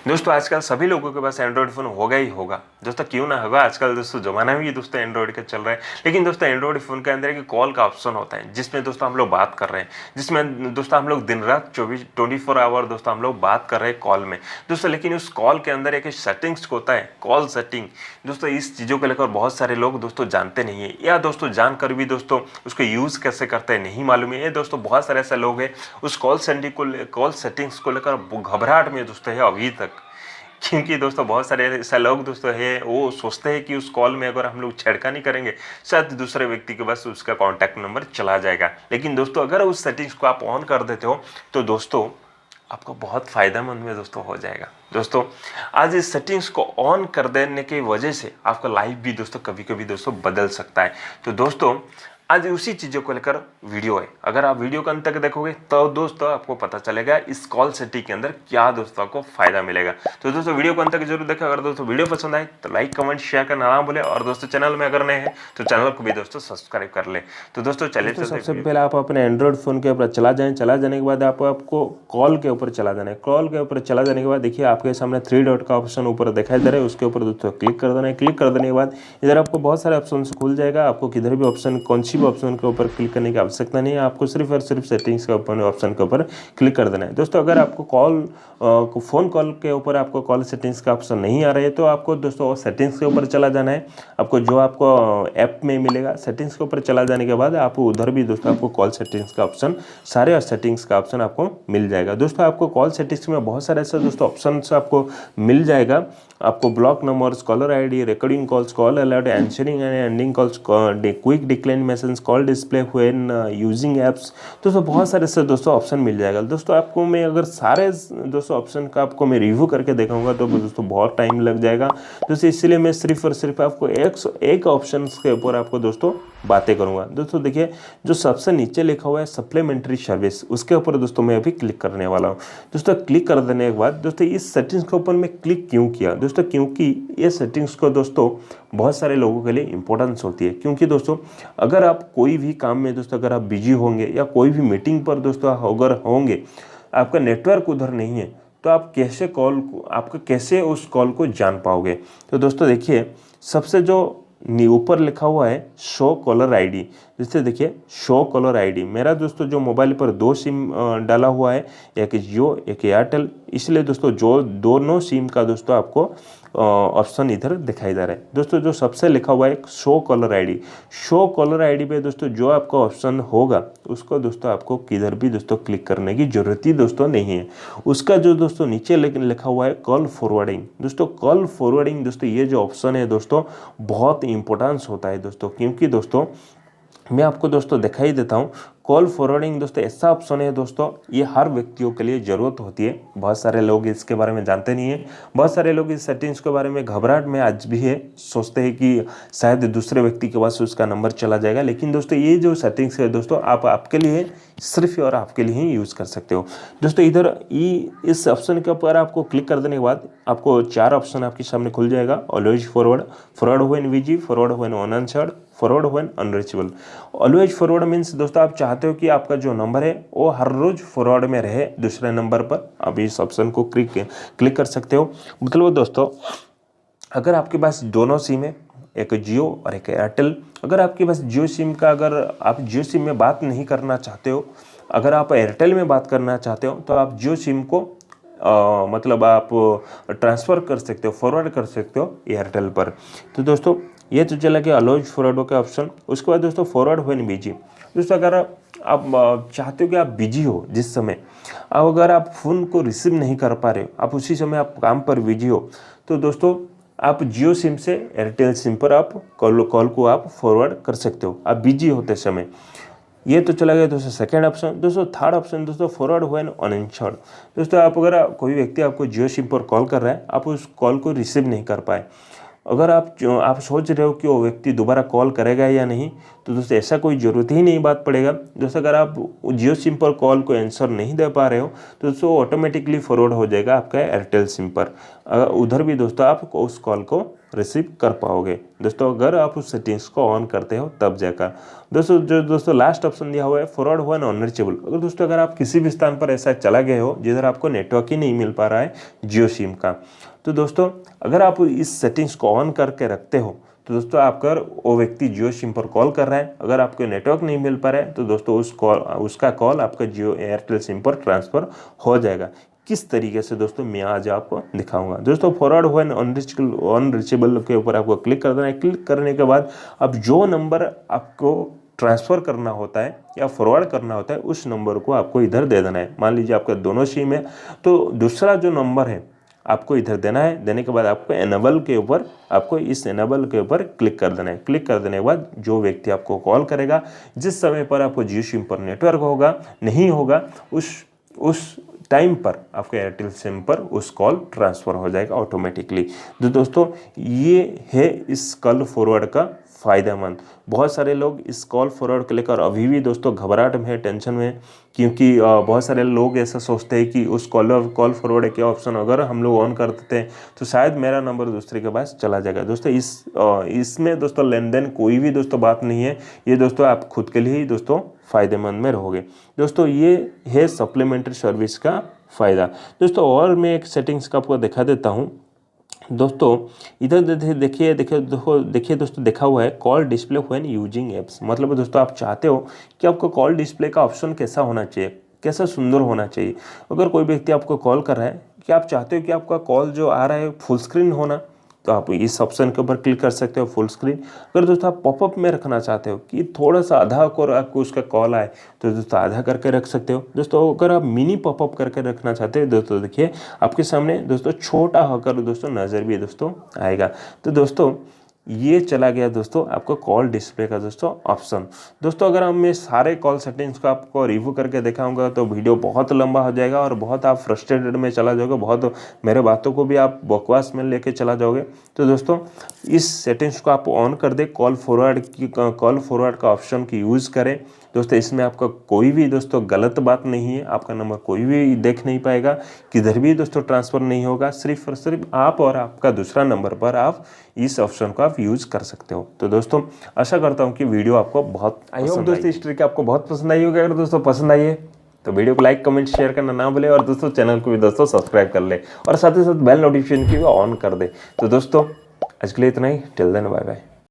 दोस्तों आजकल सभी लोगों के पास एंड्रॉइड फ़ोन होगा ही होगा। दोस्तों क्यों ना होगा, आजकल दोस्तों ज़माना भी दोस्तों एंड्रॉइड का चल रहा है। लेकिन दोस्तों एंड्रॉइड फ़ोन के अंदर एक कॉल का ऑप्शन होता है, जिसमें दोस्तों हम लोग बात कर रहे हैं, जिसमें दोस्तों हम लोग दिन रात 24 आवर दोस्तों हम लोग बात कर रहे हैं कॉल में दोस्तों। लेकिन उस कॉल के अंदर एक सेटिंग्स होता है, कॉल सेटिंग दोस्तों। इस चीज़ों को लेकर बहुत सारे लोग दोस्तों जानते नहीं है, या दोस्तों जानकर भी दोस्तों उसको यूज़ कैसे करते हैं नहीं मालूम है। दोस्तों बहुत सारे ऐसे लोग हैं उस कॉल सेटिंग्स को लेकर घबराहट में दोस्तों है अभी तक। क्योंकि दोस्तों बहुत सारे ऐसे लोग दोस्तों है वो सोचते हैं कि उस कॉल में अगर हम लोग छेड़खानी करेंगे शायद दूसरे व्यक्ति के पास उसका कॉन्टैक्ट नंबर चला जाएगा। लेकिन दोस्तों अगर उस सेटिंग्स को आप ऑन कर देते हो तो दोस्तों आपको बहुत फायदेमंद में दोस्तों हो जाएगा। दोस्तों आज इस सेटिंग्स को ऑन कर देने की वजह से आपका लाइफ भी दोस्तों कभी कभी दोस्तों बदल सकता है। तो दोस्तों आज उसी चीज़ों को लेकर वीडियो है। अगर आप वीडियो को अंत तक देखोगे तो दोस्तों आपको पता चलेगा इस कॉल सेटिंग के अंदर क्या दोस्तों आपको फायदा मिलेगा। तो दोस्तों वीडियो को अंत तक जरूर देखें। अगर दोस्तों वीडियो पसंद आए तो लाइक कमेंट शेयर करना ना भूलें, और दोस्तों चैनल में अगर नए हैं तो चैनल को भी दोस्तों सब्सक्राइब कर लें। तो दोस्तों चलिए सबसे पहले आप अपने एंड्रॉइड फ़ोन के ऊपर चला जाने के बाद आपको कॉल के ऊपर चला जाना है। कॉल के ऊपर चला जाने के बाद देखिए आपके सामने 3 डॉट का ऑप्शन ऊपर दिखाई दे रहा है, उसके ऊपर दोस्तों क्लिक कर देना है। क्लिक कर देने के बाद इधर आपको बहुत सारे ऑप्शन खुल जाएगा। आपको किधर भी ऑप्शन कौन सी भी ऑप्शन के ऊपर क्लिक करने की आवश्यकता नहीं है, आपको सिर्फ और सिर्फ सेटिंग्स के ऊपर ऑप्शन के ऊपर क्लिक कर देना है। दोस्तों अगर आपको फ़ोन कॉल के ऊपर आपको कॉल सेटिंग्स का ऑप्शन नहीं आ रहा है तो आपको दोस्तों सेटिंग्स के ऊपर चला जाना है। आपको जो आपको ऐप में मिलेगा, सेटिंग्स के ऊपर चला जाने के बाद आप उधर भी दोस्तों आपको कॉल सेटिंग्स का ऑप्शन, सारे सेटिंग्स का ऑप्शन आपको मिल जाएगा। दोस्तों आपको कॉल सेटिंग्स में बहुत सारे ऐसे दोस्तों ऑप्शन आपको मिल जाएगा। आपको block numbers, caller ID, recording calls, call alert, answering and ending calls, quick decline message, call display when using apps, दोस्तों बहुत सारे ऐसे दोस्तों ऑप्शन मिल जाएगा। दोस्तों आपको मैं अगर सारे दोस्तों ऑप्शन का आपको मैं रिव्यू करके दिखाऊंगा तो दोस्तों बहुत टाइम लग जाएगा। दोस्तों इसलिए मैं सिर्फ और सिर्फ आपको एक ऑप्शन के ऊपर आपको दोस्तों बातें करूंगा। दोस्तों देखिए जो सबसे नीचे लिखा हुआ है सप्लीमेंट्री सर्विस, उसके ऊपर दोस्तों मैं अभी क्लिक करने वाला हूं। दोस्तों क्लिक कर देने के बाद दोस्तों इस सेटिंग्स के ऊपर मैं क्लिक क्यों किया दोस्तों, क्योंकि ये सेटिंग्स को दोस्तों बहुत सारे लोगों के लिए इंपॉर्टेंस होती है। क्योंकि दोस्तों अगर आप कोई भी काम में दोस्तों अगर आप बिजी होंगे या कोई भी मीटिंग पर दोस्तों अगर होंगे, आपका नेटवर्क उधर नहीं है तो आप कैसे उस कॉल को जान पाओगे। तो दोस्तों देखिए सबसे जो ऊपर लिखा हुआ है शो कॉलर आईडी, जैसे देखिए शो कॉलर आईडी, मेरा दोस्तों जो मोबाइल पर 2 सिम डाला हुआ है, एक जियो एक एयरटेल, इसलिए दोस्तों जो दोनों सिम का दोस्तों आपको ऑप्शन इधर दिखाई दे रहा है। दोस्तों जो सबसे लिखा हुआ है show caller ID, show caller ID पे दोस्तों जो आपका ऑप्शन होगा उसको दोस्तों आपको किधर भी दोस्तों क्लिक करने की जरूरत ही दोस्तों नहीं है। उसका जो दोस्तों नीचे लिखा हुआ है कॉल फॉरवर्डिंग, दोस्तों कॉल फॉरवर्डिंग दोस्तों ये जो ऑप्शन है दोस्तों बहुत इंपॉर्टेंस होता है दोस्तों। क्योंकि दोस्तों मैं आपको दोस्तों दिखाई देता हूँ कॉल फॉरवर्डिंग दोस्तों ऐसा ऑप्शन है दोस्तों, ये हर व्यक्तियों के लिए ज़रूरत होती है। बहुत सारे लोग इसके बारे में जानते नहीं है, बहुत सारे लोग इस सेटिंग्स के बारे में घबराहट में आज भी है, सोचते हैं कि शायद दूसरे व्यक्ति के पास उसका नंबर चला जाएगा। लेकिन दोस्तों ये जो सेटिंग्स है दोस्तों आपके लिए सिर्फ और आपके लिए ही यूज़ कर सकते हो। दोस्तों इधर इस ऑप्शन के ऊपर आपको क्लिक कर देने के बाद आपको 4 ऑप्शन आपके सामने खुल जाएगा। Always forward, forward when busy, forward when unanswered, forward when unreachable. Always forward means दोस्तों आप चाहते हो कि आपका जो नंबर है वो हर रोज फॉरवर्ड में रहे दूसरे नंबर पर, आप इस ऑप्शन को क्लिक कर सकते हो। मतलब दोस्तों अगर आपके पास दोनों सिम है, एक जियो और एक एयरटेल, अगर आपके पास जियो सिम का अगर आप जियो सिम में बात नहीं करना चाहते हो, अगर आप एयरटेल में बात करना चाहते हो तो आप जियो सिम को मतलब आप ट्रांसफ़र कर सकते हो, फॉरवर्ड कर सकते हो एयरटेल पर। तो दोस्तों ये तो चला गया ऑलवेज फॉरवर्ड का ऑप्शन। उसके बाद दोस्तों फॉरवर्ड व्हेन बिजी, दोस्तों अगर आप चाहते हो कि आप बिजी हो जिस समय, अब अगर आप फ़ोन को रिसीव नहीं कर पा रहे हो, आप उसी समय आप काम पर बिजी हो, तो दोस्तों आप जियो सिम से एयरटेल सिम पर आप कॉल को आप फॉरवर्ड कर सकते हो आप बिजी होते समय। ये तो चला गया दोस्तों सेकंड ऑप्शन। दोस्तों थर्ड ऑप्शन दोस्तों फॉरवर्ड व्हेन अनअंसर्ड, दोस्तों आप अगर कोई व्यक्ति आपको जियो सिम पर कॉल कर रहा है, आप उस कॉल को रिसीव नहीं कर पाए, अगर आप सोच रहे हो कि वो व्यक्ति दोबारा कॉल करेगा या नहीं, तो दोस्तों ऐसा कोई ज़रूरत ही नहीं बात पड़ेगा। दोस्तों अगर आप जियो सिम पर कॉल को आंसर नहीं दे पा रहे हो तो दोस्तों ऑटोमेटिकली फॉरवर्ड हो जाएगा आपका एयरटेल सिम पर, उधर भी दोस्तों आप उस कॉल को रिसीव कर पाओगे। दोस्तों अगर आप उस सेटिंग्स को ऑन करते हो तब जाकर। दोस्तों लास्ट ऑप्शन दिया हुआ है फॉरवर्ड हुआ नॉन रीचेबल। अगर आप किसी भी स्थान पर ऐसा चला गए हो जिधर आपको नेटवर्क ही नहीं मिल पा रहा है जियो सिम का, तो दोस्तों अगर आप इस सेटिंग्स को ऑन करके रखते हो तो दोस्तों आपका वो व्यक्ति जियो सिम पर कॉल कर रहा है, अगर आपको नेटवर्क नहीं मिल पा रहा है तो दोस्तों उसका कॉल आपका जियो एयरटेल सिम पर ट्रांसफ़र हो जाएगा। किस तरीके से दोस्तों मैं आज आपको दिखाऊंगा। दोस्तों फॉरवर्ड हुआ अनरीचेबल के ऊपर आपको क्लिक कर देना है। क्लिक करने के बाद अब जो नंबर आपको ट्रांसफ़र करना होता है या फॉरवर्ड करना होता है उस नंबर को आपको इधर दे देना है। मान लीजिए आपका दोनों सिम है तो दूसरा जो नंबर है आपको इधर देना है। देने के बाद आपको इस एनेबल के ऊपर क्लिक कर देना है। क्लिक कर देने के बाद जो व्यक्ति आपको कॉल करेगा, जिस समय पर आपको जियो सिम पर नेटवर्क होगा नहीं होगा उस टाइम पर आपके एयरटेल सिम पर उस कॉल ट्रांसफ़र हो जाएगा ऑटोमेटिकली। तो दोस्तों ये है इस कॉल फॉरवर्ड का फ़ायदेमंद। बहुत सारे लोग इस कॉल फॉरवर्ड को लेकर अभी भी दोस्तों घबराहट में है, टेंशन में है, क्योंकि बहुत सारे लोग ऐसा सोचते हैं कि उस कॉल फॉरवर्ड के ऑप्शन अगर हम लोग ऑन कर देते हैं तो शायद मेरा नंबर दूसरे के पास चला जाएगा। दोस्तों इसमें दोस्तों लेन देन कोई भी दोस्तों बात नहीं है। ये दोस्तों आप खुद के लिए ही दोस्तों फ़ायदेमंद में रहोगे। दोस्तों ये है सप्लीमेंट्री सर्विस का फ़ायदा। दोस्तों और मैं एक सेटिंग्स का आपको दिखा देता हूँ। दोस्तों इधर देखिए दोस्तों देखा हुआ है call display when using apps. मतलब दोस्तों आप चाहते हो कि आपको कॉल डिस्प्ले का ऑप्शन कैसा होना चाहिए, कैसा सुंदर होना चाहिए। अगर कोई व्यक्ति आपको कॉल कर रहा है कि आप चाहते हो कि आपका कॉल जो आ रहा है फुल स्क्रीन होना, तो आप इस ऑप्शन के ऊपर क्लिक कर सकते हो फुल स्क्रीन। अगर दोस्तों आप पॉपअप में रखना चाहते हो कि थोड़ा सा आधा और आपको उसका कॉल आए तो दोस्तों आधा करके रख सकते हो। दोस्तों अगर आप मिनी पॉपअप करके रखना चाहते हो दोस्तों देखिए आपके सामने दोस्तों छोटा होकर दोस्तों नज़र भी दोस्तों आएगा। तो दोस्तों ये चला गया दोस्तों आपको कॉल डिस्प्ले का दोस्तों ऑप्शन। दोस्तों अगर मैं सारे कॉल सेटिंग्स को आपको रिव्यू करके दिखाऊंगा तो वीडियो बहुत लंबा हो जाएगा और बहुत आप फ्रस्ट्रेटेड में चला जाओगे, बहुत मेरे बातों को भी आप बकवास में लेके चला जाओगे। तो दोस्तों इस सेटिंग्स को आप ऑन कर दे, कॉल फॉरवर्ड का ऑप्शन की यूज़ करें। दोस्तों इसमें आपका कोई भी दोस्तों गलत बात नहीं है, आपका नंबर कोई भी देख नहीं पाएगा, किधर भी दोस्तों ट्रांसफ़र नहीं होगा। सिर्फ और सिर्फ आप और आपका दूसरा नंबर पर आप इस ऑप्शन को आप यूज़ कर सकते हो। तो दोस्तों आशा करता हूँ कि वीडियो आपको बहुत दोस्तों इस ट्रिक आपको बहुत पसंद आई होगी। अगर दोस्तों पसंद आई है तो वीडियो को लाइक कमेंट शेयर करना ना भूले और दोस्तों चैनल को भी दोस्तों सब्सक्राइब कर ले और साथ ही साथ बेल नोटिफिकेशन की भी ऑन कर दे। तो दोस्तों आज के लिए इतना ही। Till then bye bye.